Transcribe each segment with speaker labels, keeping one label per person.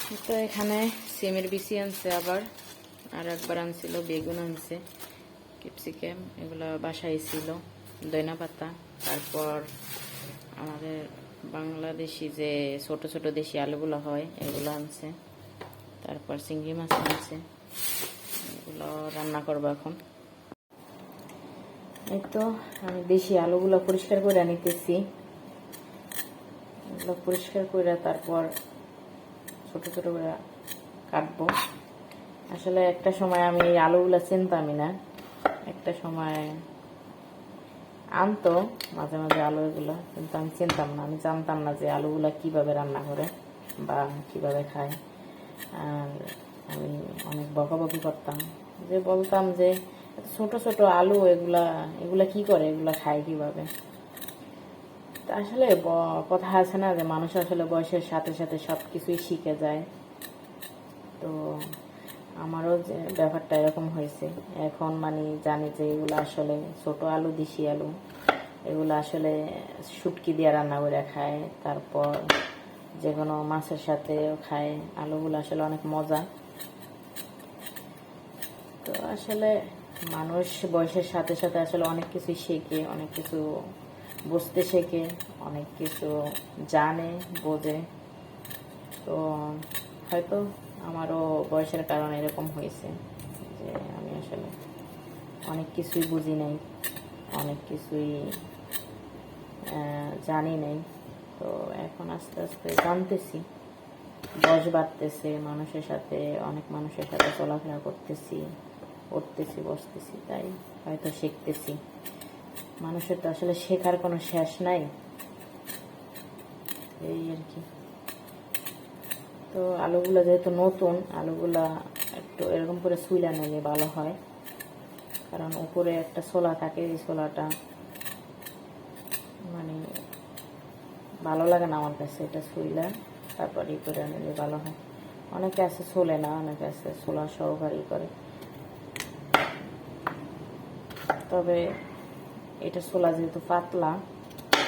Speaker 1: তো এখানে সিমের বিচি আনছে, আবার আর একবার আনছিল বেগুন আনছে, ক্যাপসিকাম, এগুলো বাসায় ছিল, ধনিয়া পাতা, তারপর আমাদের বাংলাদেশি যে ছোট ছোট দেশি আলুগুলো হয় এগুলো আনছে, তারপর চিংড়ি মাছ আনছে। এগুলো রান্না করবো এখন। এই তো আমি দেশি আলুগুলো পরিষ্কার করে নিতেছি। এগুলো পরিষ্কার করে তারপর ছোট ছোট করে কাটবো। আসলে একটা সময় আমি এই আলুগুলো চিনতামই না, একটা সময় আনতো মাঝে মাঝে আলু এগুলো, কিন্তু আমি চিনতাম না, আমি জানতাম না যে আলুগুলা কিভাবে রান্না করে বা কিভাবে খায়। আর আমি অনেক বকাবকি করতাম, যে বলতাম যে ছোট ছোট আলু এগুলা কি করে, এগুলা খায় কিভাবে। আসলে কথা আছে না যে মানুষ আসলে বয়সের সাথে সাথে সব কিছুই শিখে যায়। তো আমারও যে ব্যাপারটা এরকম হয়েছে, এখন মানে জানি যে এগুলো আসলে ছোট আলু, দেশি আলু, এগুলো আসলে শুটকি দিয়ে রান্না করে খায়, তারপর যে কোনো মাছের সাথেও খায়। আলুগুলো আসলে অনেক মজা। তো আসলে মানুষ বয়সের সাথে সাথে আসলে অনেক কিছুই শেখে, অনেক কিছু বুঝতে শেখে, অনেক কিছু জানে, বোঝে। তো হয়তো আমারও বয়সের কারণে এরকম হয়েছে যে আমি আসলে অনেক কিছুই বুঝি নাই, অনেক কিছুই জানি নাই। তো এখন আস্তে আস্তে জানতেছি, বয়স বাড়তেছে, মানুষের সাথে, অনেক মানুষের সাথে চলাফেরা করতেছি, উঠতেছি, বসতেছি, তাই হয়তো শিখতেছি। মানুষের তো আসলে শেখার কোনো শেষ নাই, এই আর কি। তো আলুগুলো যেহেতু নতুন, আলুগুলা একটু এরকম করে সুইলা নিলে ভালো হয়, কারণ উপরে একটা ছোলা থাকে, এই ছোলাটা মানে ভালো লাগে না আমার কাছে। এটা সুইলা তারপর ই করে নিলে ভালো হয়। অনেকে আছে ছোলে না, অনেকে আছে ছোলা সহকারী করে, তবে এটা ছোলা যেহেতু পাতলা,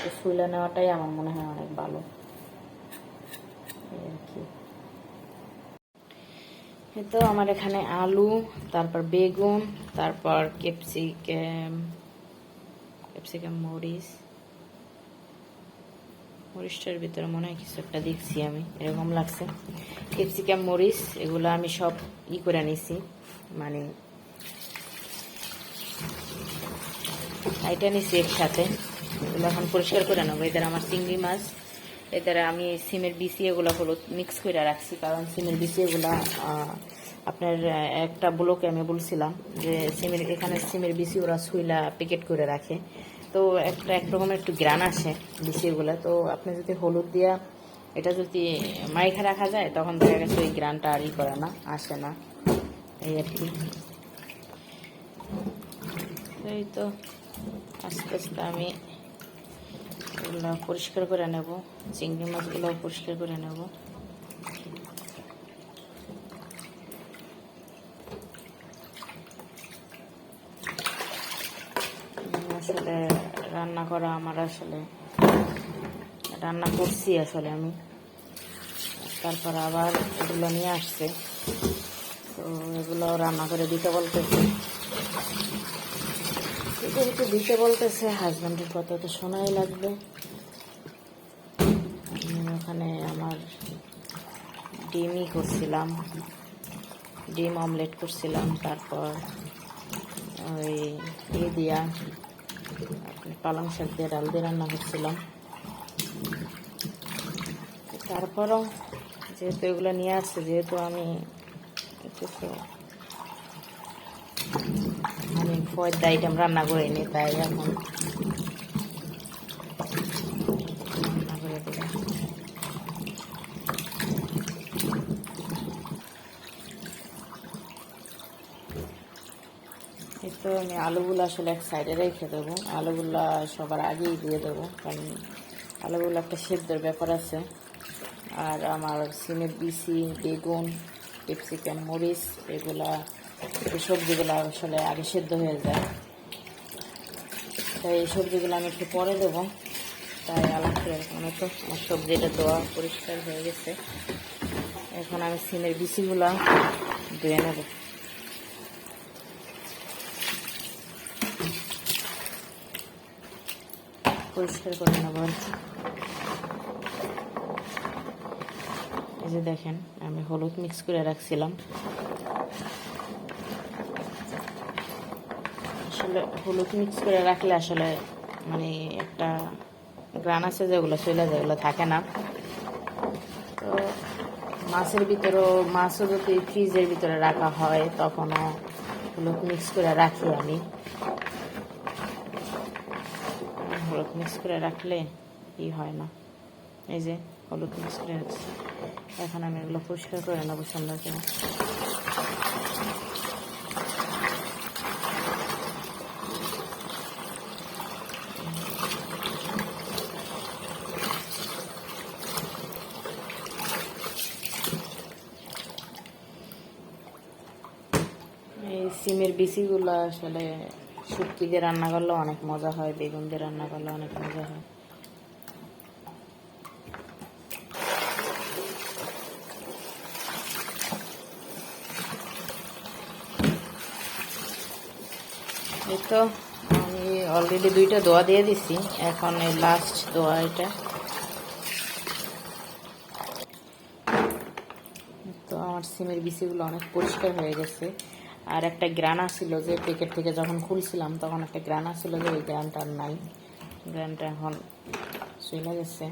Speaker 1: তো সুইলা নেওয়াটাই আমার মনে হয় অনেক ভালো, এই আর কি। তো আমার এখানে আলু, তারপর বেগুন, তারপর ক্যাপসিকাম, মরিচটার ভিতরে মনে হয় কিছু একটা দেখছি আমি, এরকম লাগছে। ক্যাপসিকাম, মরিচ, এগুলো আমি সব করে নিছি, মানে এটা নিছি একসাথে। এগুলো এখন পরিষ্কার করে নেবো। এদের আমার চিংড়ি মাছ, এদের আমি সিমের বিচি এগুলো হলো মিক্স করে রাখছি, কারণ সিমের বিচি এগুলা আপনার একটা ব্লকে আমি বলছিলাম যে এখানে সিমের বিচি ওরা সুইলা প্যাকেট করে রাখে, তো এক রকমের একটু গ্রান আসে বিচিগুলো। তো আপনি যদি হলুদ দিয়া এটা যদি মাইখা রাখা যায়, তখন দেখা গেছে ওই গ্রানটা আর করে না, আসে না, এই আর কি। এই তো আস্তে আস্তে আমি এগুলো পরিষ্কার করে নেব, চিংড়ি মাছগুলো পরিষ্কার করে নেব। আসলে রান্না করা আমার আসলে রান্না করছি আসলে আমি, তারপর আবার এগুলো নিয়ে আসছে, তো এগুলো রান্না করে দিতে বলতেছে। যেহেতু দিতে বলতেছে, হাজব্যান্ডের কথা তো শোনাই লাগবে। ওখানে আমার ডিমই করছিলাম, ডিম অমলেট করছিলাম, তারপর ওই দিয়া পালং শাক দিয়ে ডাল দিয়ে রান্না করছিলাম। তারপরও যেহেতু এগুলো নিয়ে আসছে, যেহেতু আমি কিছু ফয়দা আইটেম রান্না করে নিই, তাই এখন রান্না করে দিলাম। এই তো আমি আলুগুলো আসলে এক সাইডে রেখে দেবো, আলুগুলা সবার আগেই দিয়ে দেবো, কারণ আলুগুলো একটা সেদ্ধর ব্যাপার আছে। আর আমার সিমের বিচি, বেগুন, ক্যাপসিকাম, মরিচ, এগুলা এই সবজিগুলো আসলে আগে সেদ্ধ হয়ে যায়, তাই এই সবজিগুলো আমি একটু পরে দেবো, তাই পরিষ্কার রাখলাম। তো আমার সবজিটা ধোয়া পরিষ্কার হয়ে গেছে। এখন আমি সিমের বিচিগুলা ধুয়ে নেব। পরিষ্কার করে নেব। এই যে দেখেন, আমি হলুদ মিক্স করে রাখছিলাম। আসলে হলুদ মিক্স করে রাখলে আসলে মানে একটা গ্রান আছে যেগুলো চলে যায়, ওগুলো থাকে না। তো মাছের ভিতরেও, মাছও যদি ফ্রিজের ভিতরে রাখা হয় তখনও হলুদ মিক্স করে রাখি আমি। হলুদ মিক্স করে রাখলে ই হয় না। এই যে হলুদ মিক্স করে রাখছি। এখন আমি এগুলো পরিষ্কার করে নেবো সুন্দর করে। এই সিমের বিচিগুলো আসলে শুটকি দিয়ে রান্না করলে অনেক মজা হয়, বেগুন দিয়ে রান্না করলে অনেক মজা হয়। এই তো আমি অলরেডি 2টা দোয়া দিয়ে দিছি, এখন এই লাস্ট দোয়া এটা। তো আমার সিমের বিচিগুলো অনেক পরিষ্কার হয়ে গেছে। আর একটা গ্রানা ছিল যে প্যাকেট থেকে যখন খুলছিলাম তখন একটা গ্রানা ছিল, যে ওই গ্রানটা আর নাই। গ্রানটা এখন চলে গেছে।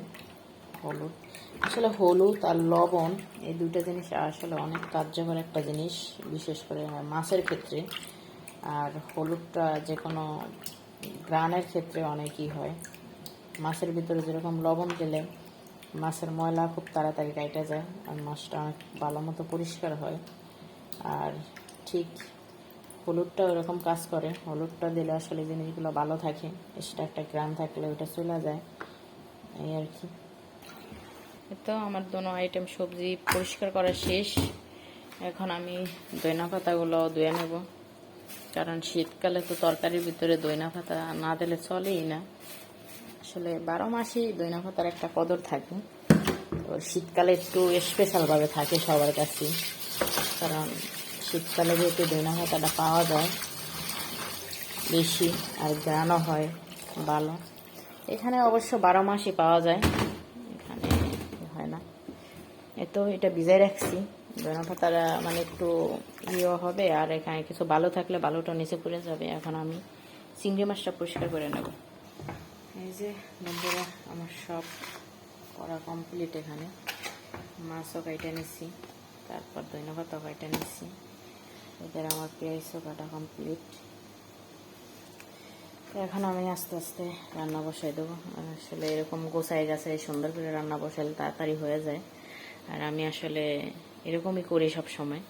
Speaker 1: হলুদ, আসলে হলুদ আর লবণ এই দুইটা জিনিস আসলে অনেক কার্যকর একটা জিনিস, বিশেষ করে মাছের ক্ষেত্রে। আর হলুদটা যে কোনো গ্রানের ক্ষেত্রে অনেকই হয়। মাছের ভিতরে যেরকম লবণ দিলে মাছের ময়লা খুব তাড়াতাড়ি কাটা যায় আর মাছটা অনেক ভালো মতো পরিষ্কার হয়। আর ঠিক হলুদটা ওরকম কাজ করে। হলুদটা দিলে আসলে জিনিসগুলো ভালো থাকে, সেটা একটা গ্রান থাকলে ওইটা চলে যায়, এই আর কি। তো আমার দোনো আইটেম সবজি পরিষ্কার করা শেষ। এখন আমি দইনা পাতাগুলো ধুয়ে নেব, কারণ শীতকালে তো তরকারির ভিতরে দইনা পাতা না দিলে চলেই না। আসলে 12 মাসই দইনা পাতার একটা কদর থাকে, তো শীতকালে একটু স্পেশালভাবে থাকে সবার কাছে, কারণ শীতকালে যেহেতু দইনা পাতাটা পাওয়া যায় বেশি আর গ্রানও হয় ভালো। এখানে অবশ্য 12 মাসই পাওয়া যায়, এখানে হয় না। তো এটা ভিজাই রাখছি, ধনে পাতাটা মানে একটু ইয়ে হবে, আর এখানে কিছু বালু থাকলে বালুটা নিচে পড়ে যাবে। এখন আমি চিংড়ি মাছটা পরিষ্কার করে নেব। এই যে বন্ধুরা, আমার সব করা কমপ্লিট। এখানে মাছও কাইটা নিচ্ছি, তারপর ধনে পাতাও কাইটা নিচ্ছি, এদের আমার পেঁয়াজও কাটা কমপ্লিট। এখন আমি আস্তে আস্তে রান্না বসাই দেবো। আসলে এরকম গোছাই গাছে সুন্দর করে রান্না বসালে তাড়াতাড়ি হয়ে যায়, আর আমি আসলে এরকমই করি সব সময়।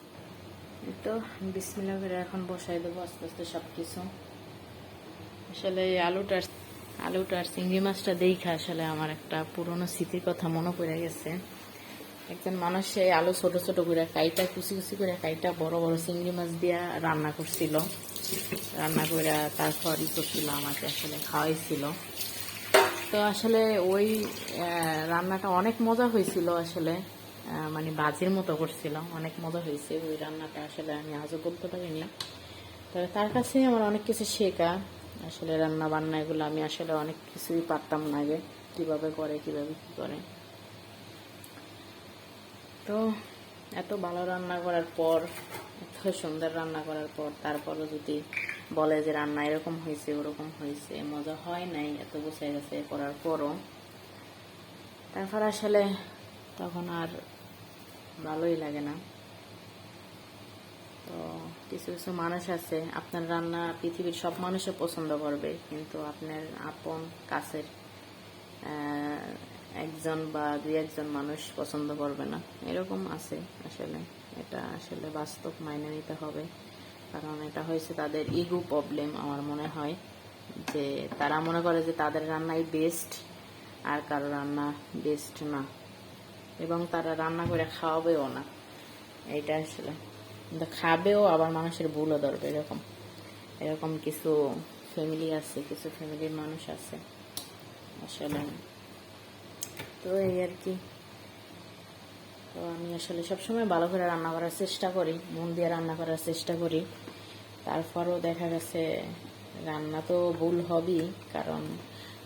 Speaker 1: তো বিসমিল্লাহ করে এখন বসাই দেবো আস্তে আস্তে সব কিছু। আসলে আলুটার চিংড়ি মাছটা দেখা আসলে আমার একটা পুরনো স্মৃতির কথা মনে পড়ে গেছে। একজন মানুষ সেই আলু ছোট ছোট করে কাইটা, কুচি কুচি করে কাইটা বড় বড় চিংড়ি মাছ দিয়া রান্না করছিল। রান্না করে তারপর করছিল, আমাকে আসলে খাওয়াইছিল। তো আসলে ওই রান্নাটা অনেক মজা হয়েছিল। আসলে মানে বাজির মতো করছিল, অনেক মজা হয়েছে ওই রান্নাটা। আসলে আমি আজও বলতে পারিনি, তবে তার কাছে আমার অনেক কিছু শেখা। আসলে রান্না বান্না এগুলো আমি আসলে অনেক কিছুই পারতাম না আগে, কীভাবে করে কীভাবে কী করে। তো এত ভালো রান্না করার পর, এত সুন্দর রান্না করার পর তারপরও যদি বলে যে রান্না এরকম হয়েছে ওরকম হয়েছে, মজা হয় নাই এত গোছায় গেছে করার পরও, তারপর আসলে তখন আর ভালোই লাগে না। তো কিছু কিছু মানুষ আছে, আপনার রান্না পৃথিবীর সব মানুষে পছন্দ করবে, কিন্তু আপনার আপন কাছের একজন বা 2-1 মানুষ পছন্দ করবে না, এরকম আছে। আসলে এটা আসলে বাস্তব মাইনে নিতে হবে, কারণ এটা হয়েছে তাদের ইগো প্রবলেম। আমার মনে হয় যে তারা মনে করে যে তাদের রান্নাই বেস্ট, আর কারো রান্না বেস্ট না, এবং তারা রান্না করে খাওয়াবেও না। এইটা আসলে কিন্তু খাবেও, আবার মানুষের ভুলও ধরবে, এরকম এরকম কিছু ফ্যামিলি আছে, কিছু ফ্যামিলির মানুষ আছে। আসলে তো এই আর কি। তো আমি আসলে সবসময় ভালো করে রান্না করার চেষ্টা করি, মন দিয়ে রান্না করার চেষ্টা করি। তারপরও দেখা গেছে রান্না তো ভুল হবেই, কারণ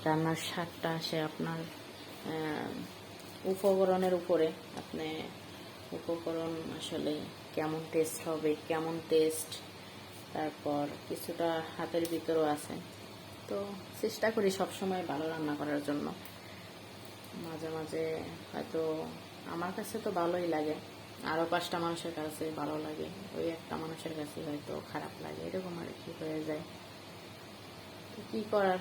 Speaker 1: রান্নার স্বাদটা আসে আপনার উপকরণের উপরে। আপনি উপকরণ আসলে কেমন টেস্ট হবে, কেমন টেস্ট, তারপর কিছুটা হাতের ভিতরও আছে। তো চেষ্টা করি সবসময় ভালো রান্না করার জন্য। মাঝে মাঝে হয়তো আমার কাছে তো ভালোই লাগে, আরও 5টা মানুষের কাছে ভালো লাগে, ওই একটা মানুষের কাছে হয়তো খারাপ লাগে, এরকম আর কি হয়ে যায়। তো কী করার,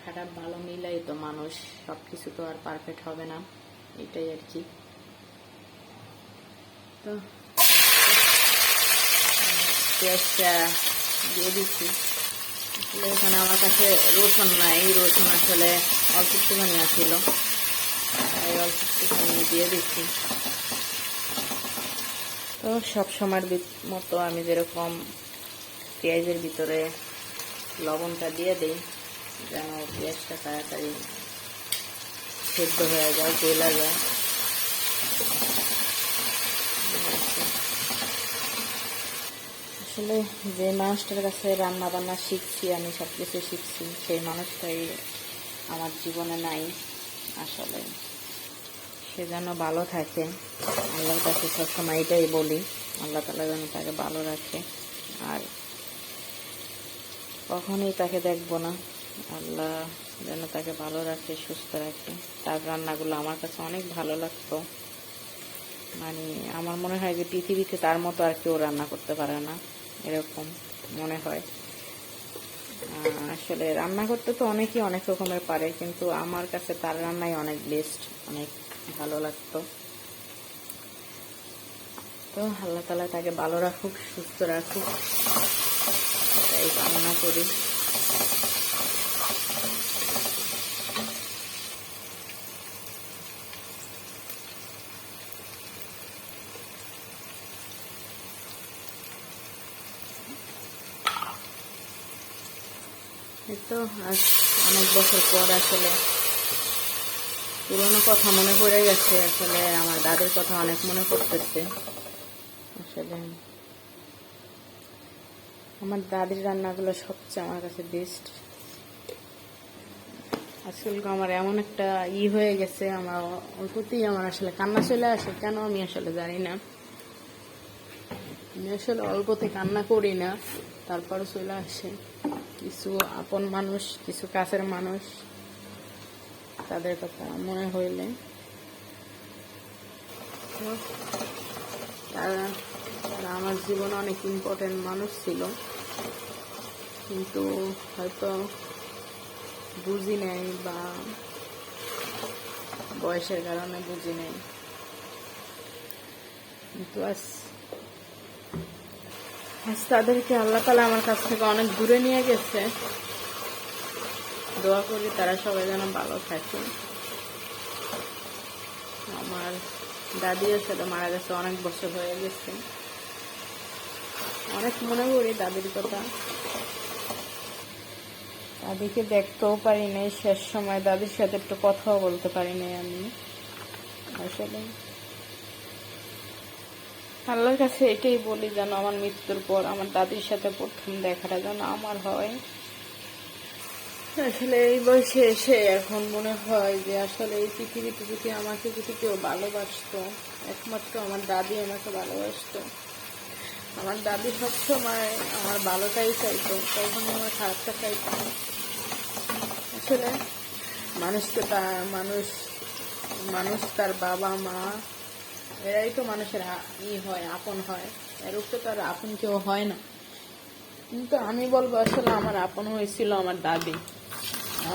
Speaker 1: খারাপ ভালো মিলাই তো মানুষ, সব কিছু তো আর পারফেক্ট হবে না, এটাই আর কি। তো পেঁয়াজটা দিয়ে দিচ্ছি। আসলে এখানে আমার কাছে রসুন নাই, রসুন আসলে অল্প একটুখানি আছিল, তাই অল্প একটুখানি দিয়ে দিচ্ছি। তো সব সময়ের মতো আমি যেরকম পেঁয়াজের ভিতরে লবণটা দিয়ে দিই, যেন পেঁয়াজটা তাড়াতাড়ি সেদ্ধ হয়ে যায়, গলা যায়। আসলে যে মানুষটার কাছে রান্না বান্না শিখছি, আমি সব কিছু শিখছি, সেই মানুষটাই আমার জীবনে নাই। আসলে সে যেন ভালো থাকে, আল্লাহর কাছে সবসময় এটাই বলি, আল্লাহ তাআলা যেন তাকে ভালো রাখে। আর কখনোই তাকে দেখবো না, আল্লাহ যেন তাকে ভালো রাখে, সুস্থ রাখে। তার রান্নাগুলো আমার কাছে অনেক ভালো লাগতো, মানে আমার মনে হয় যে পৃথিবীতে তার মতো আর কেউ রান্না করতে পারে না, এরকম মনে হয়। আসলে রান্না করতে তো অনেকেই অনেক রকমের পারে, কিন্তু আমার কাছে তার রান্নাই অনেক বেস্ট, অনেক ভালো লাগতো। তো আল্লাহ তাআলা তাকে ভালো রাখুক, সুস্থ রাখুক, তাই কামনা করি। তো আজ অনেক বছর পর আসলে পুরোনো কথা মনে পড়ে গেছে, আসলে আমার দাদির কথা অনেক মনে পড়তেছে। আসলে আমার দাদির রান্নাগুলো সবচেয়ে আমার কাছে বেস্ট। আসলে আমার এমন একটা হয়ে গেছে, আমার অল্পতেই আমার আসলে কান্না চলে আসে, কেন আমি আসলে জানি না। আমি আসলে অল্পতে কান্না করি না, তারপরে চলে আসে। কিছু আপন মানুষ, কিছু কাছের মানুষ, তাদের কথা মনে হইলে তারা আমার জীবনে অনেক ইম্পর্টেন্ট মানুষ ছিল, কিন্তু হয়তো বুঝি নাই, বা বয়সের কারণে বুঝি নাই। কিন্তু আজ তাদেরকে আল্লাহ তাআলা আমার কাছ থেকে অনেক দূরে নিয়ে গেছে। দোয়া করি তারা সবাই যেন ভালো থাকে। আমার দাদি আসলে মারা গেছে, অনেক বছর হয়ে গেছে, অনেক মনে করি দাদির কথা। দাদিকে দেখতেও পারি নাই, শেষ সময় দাদির সাথে একটু কথাও বলতে পারি নাই আমি। আসলে আল্লাহর কাছে এটাই বলি, যেন আমার মৃত্যুর পর আমার দাদির সাথে প্রথম দেখাটা যেন আমার হয়। আসলে এই বয়সে এসে এখন মনে হয় যে আসলে এই পৃথিবীতে যদি আমাকে যদি কেউ ভালোবাসতো, একমাত্র আমার দাদি আমাকে ভালোবাসতো। আমার দাদি সবসময় আমার ভালোটাই চাইতো, কখনো আমার খারাপটা চাইতো না। আসলে মানুষকে মানুষ তার বাবা মা এরাই তো মানুষের হয়, আপন হয়, এর উপরে তো আর আপন কেউ হয় না। কিন্তু আমি বলবো আসলে আমার আপন হয়েছিল আমার দাদি।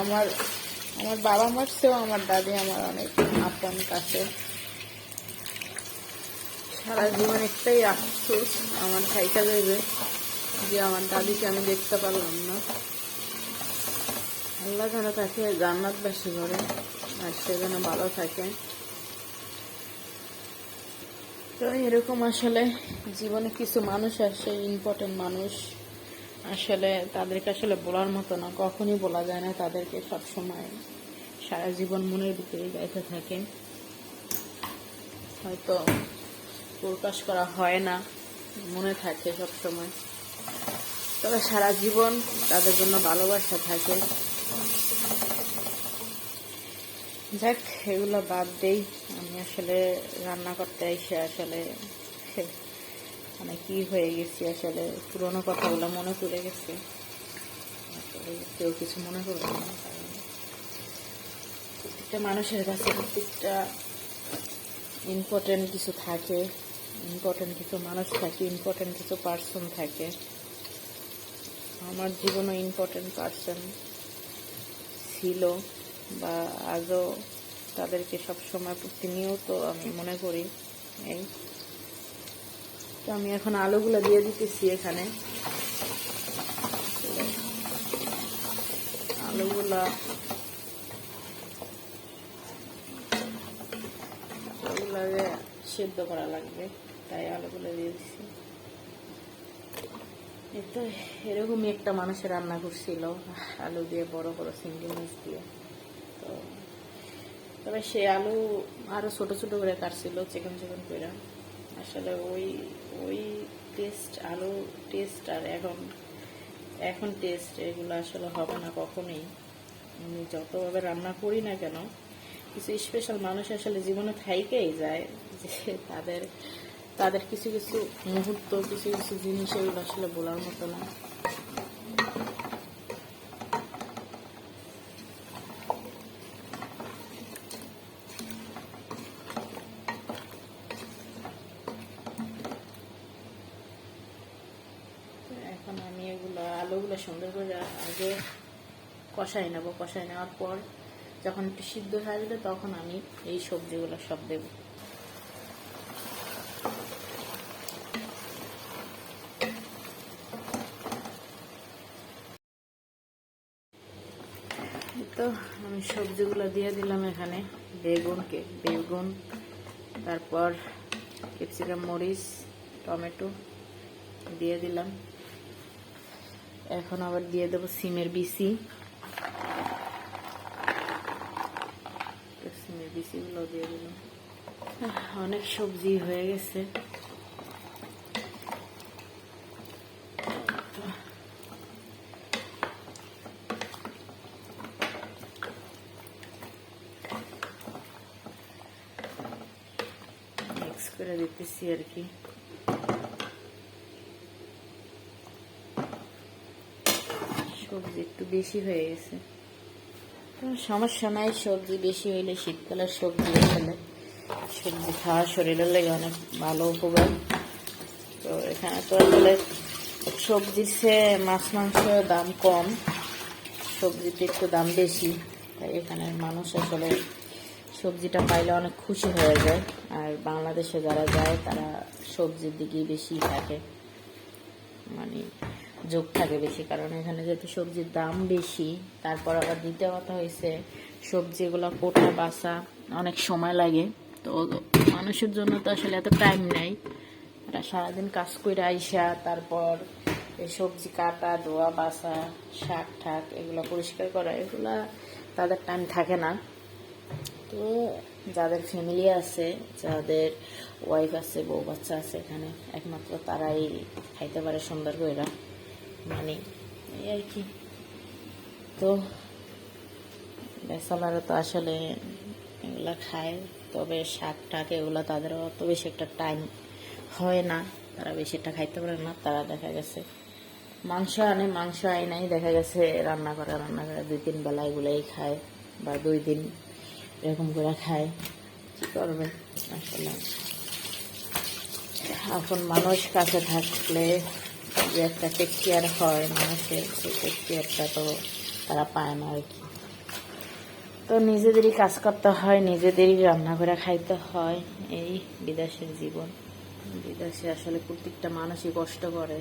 Speaker 1: আমার আমার বাবা মার চেয়েও আমার দাদি আমার অনেক আপন কাছে। সারা জীবন একটাই আফসোস আমার থাইকা যাবে যে আমার দাদিকে আমি দেখতে পারলাম না। আল্লাহ যেন তাকে জান্নাতবাসী করে, আর সে যেন ভালো থাকে। তো এরকম আসলে জীবনে কিছু মানুষ আসে, ইম্পর্টেন্ট মানুষ, আসলে তাদেরকে আসলে বলার মতো না, কখনই বলা যায় না তাদেরকে। সব সময় সারা জীবন মনের ভিতরে গাইতে থাকে, হয়তো প্রকাশ করা হয় না, মনে থাকে সব সময়, তবে সারা জীবন তাদের জন্য ভালোবাসা থাকে। যাক, এগুলো বাদ দেই। আমি আসলে রান্না করতে এসে আসলে মানে কি হয়ে গেছি, আসলে পুরোনো কথাগুলো মনে পড়ে গেছে। আসলে কেউ কিছু মনে করবে না, কারণ প্রত্যেকটা মানুষের কাছে প্রত্যেকটা ইম্পর্টেন্ট কিছু থাকে, ইম্পর্টেন্ট কিছু মানুষ থাকে, ইম্পর্টেন্ট কিছু পার্সন থাকে। আমার জীবনে ইম্পর্টেন্ট পার্সন ছিল বা আজও তাদেরকে সবসময় প্রতিনিয়ত আমি মনে করি। এই তো আমি এখন আলুগুলো দিয়ে দিতেছি এখানে। আলুগুলা সেদ্ধ করা লাগবে, তাই আলুগুলো দিয়ে দিচ্ছি। তো এরকমই একটা মানুষের রান্না করছিল, আলু দিয়ে, বড় বড় চিংড়ি মাছ দিয়ে। তো তবে সে আলু আরো ছোট ছোট করে কাটছিল, চিকন চিকন করে। আসলে ওই ওই টেস্ট, আলু টেস্ট আর এখন টেস্ট, এগুলো আসলে হবে না কখনোই। আমি যতভাবে রান্না করি না কেন, কিছু স্পেশাল মানুষ আসলে জীবনে থাইকেই যায়, যে তাদের কিছু কিছু মুহূর্ত, কিছু কিছু জিনিস, এগুলো আসলে বলার মতো না। এখন আমি আলুগুলো সুন্দর করে আগে কষাই নেবো। কষাই নেওয়ার পর যখন একটু সিদ্ধ হয়ে যাবে, তখন আমি এই সবজিগুলো সব দেবো। তো আমি সবজিগুলো দিয়ে দিলাম এখানে। বেগুন, তারপর ক্যাপসিকাম, মরিচ, টমেটো দিয়ে দিলাম। এখন আবার দিয়ে দেবো সিমের বিচি। সিমের বিচিগুলো দিয়ে দিলাম। অনেক সবজি হয়ে গেছে। মিক্স করে দিতেছি আর কি। সবজি একটু বেশি হয়ে গেছে, সমস্যা নাই। সবজি বেশি হইলে, শীতকালের সবজি আসলে সবজি খাওয়া শরীরের লাগে অনেক ভালো, উপকার। তো এখানে তো আসলে সবজির চেয়ে মাছ মাংসের দাম কম, সবজিতে একটু দাম বেশি, তাই এখানের মানুষ আসলে সবজিটা পাইলে অনেক খুশি হয়ে যায়। আর বাংলাদেশে যারা যায়, তারা সবজির দিকেই বেশি থাকে, মানে যোগ থাকে বেশি, কারণ এখানে যেহেতু সবজির দাম বেশি। তারপর আবার দ্বিতীয় কথা হয়েছে, সবজিগুলো কোটা বাছা অনেক সময় লাগে। তো মানুষের জন্য তো আসলে এত টাইম নেই, এটা সারাদিন কাজ করে আইসা তারপর এই সবজি কাটা, ধোয়া, বাছা, শাক ঠাক এগুলো পরিষ্কার করা, এগুলা তাদের টাইম থাকে না। তো যাদের ফ্যামিলি আছে, যাদের ওয়াইফ আছে, বউ বাচ্চা আছে, এখানে একমাত্র তারাই খাইতে পারে সুন্দর করে, মানে এই আর কি। তো বেচালারা তো আসলে এগুলা খায়, তবে শাক টাক এগুলো তাদের অত বেশি একটা টাইম হয় না, তারা বেশিটা খাইতে পারে না। তারা দেখা গেছে মাংস আইনাই দেখা গেছে রান্না করে 2-3 বেলা এগুলাই খায়, বা 2 দিন এরকম করে খায়। কি করবে আসলে, এখন মানুষ কাছে থাকলে যে একটা টেক কেয়ার হয় মানুষের, সেই টেক কেয়ারটা তো তারা পায় না আর কি। তো নিজেদেরই কাজ করতে হয়, নিজেদেরই রান্না করে খাইতে হয়। এই বিদেশের জীবন। বিদেশে আসলে প্রত্যেকটা মানুষই কষ্ট করে।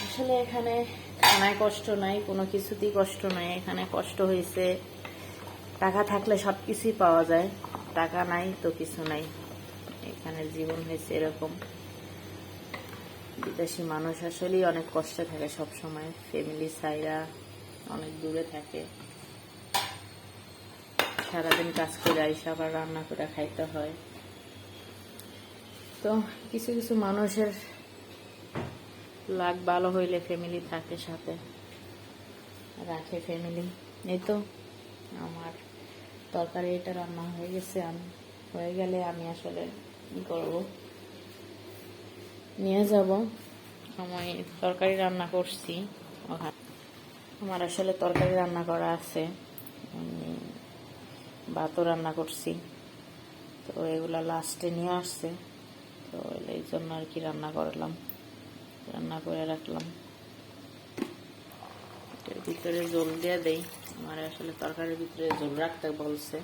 Speaker 1: আসলে এখানে খানায় কষ্ট নাই, কোনো কিছুতেই কষ্ট নাই। এখানে কষ্ট হয়েছে, টাকা থাকলে সব কিছুই পাওয়া যায়, টাকা নাই তো কিছু নাই। এখানের জীবন হয়েছে এরকম। বিদেশি মানুষ আসলেই অনেক কষ্টে থাকে সব সময়, ফ্যামিলি ছাইরা অনেক দূরে থাকে। সারাদিন কাজ করে আইসা আবার রান্না করে খাইতে হয়। তো কিছু কিছু মানুষের লাগ ভালো হইলে ফ্যামিলি থাকে, সাথে রাখে ফ্যামিলি। এই তো আমার তরকারি এটা রান্না হয়ে গেছে। আমি হয়ে গেলে আমি আসলে কি করব, নিয়ে যাব। আমি তরকারি রান্না করছি ওখানে, আমার আসলে তরকারি রান্না করা আছে, ভাতও রান্না করছি। তো এগুলা লাস্টে নিয়ে আসছে, তো এই জন্য আর কি রান্না করলাম, রান্না করে রাখলাম। এর ভিতরে জল দিয়ে দেই, আমার আসলে তরকারির ভিতরে জল রাখতে বলছে,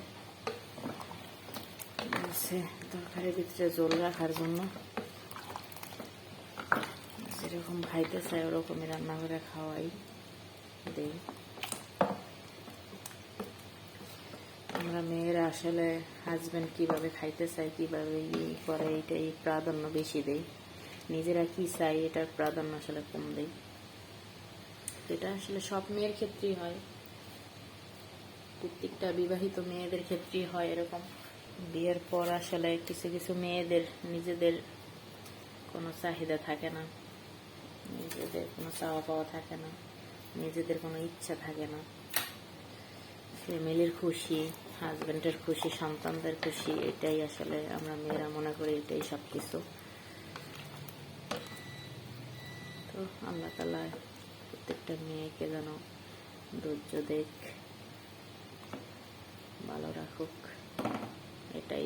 Speaker 1: তরকারির ভিতরে জল রাখার জন্য। যেরকম খাইতে চাই ওরকমই রান্না করে খাওয়াই দেই। আমরা মেয়েরা আসলে হাজব্যান্ড কিভাবে খাইতে চাই, কিভাবে করে, এইটাই প্রাধান্য বেশি দেই। নিজেরা কি চাই এটার প্রাধান্য আসলে কম দেই। এটা আসলে সব মেয়ের ক্ষেত্রেই হয়, প্রত্যেকটা বিবাহিত মেয়েদের ক্ষেত্রেই হয় এরকম। বিয়ের পর আসলে কিছু কিছু মেয়েদের নিজেদের কোনো চাহিদা থাকে না, নিজেদের কোনো চাওয়া পাওয়া থাকে না, নিজেদের কোনো ইচ্ছা থাকে না। ফ্যামিলির খুশি, হাজব্যান্ডের খুশি, সন্তানদের খুশি, এটাই আসলে আমরা মেয়েরা মনে করি এটাই সব কিছু। তো আল্লাহ তাআলা প্রত্যেকটা মেয়েকে যেন ধৈর্য দেখ, ভালো রাখুক, এটাই।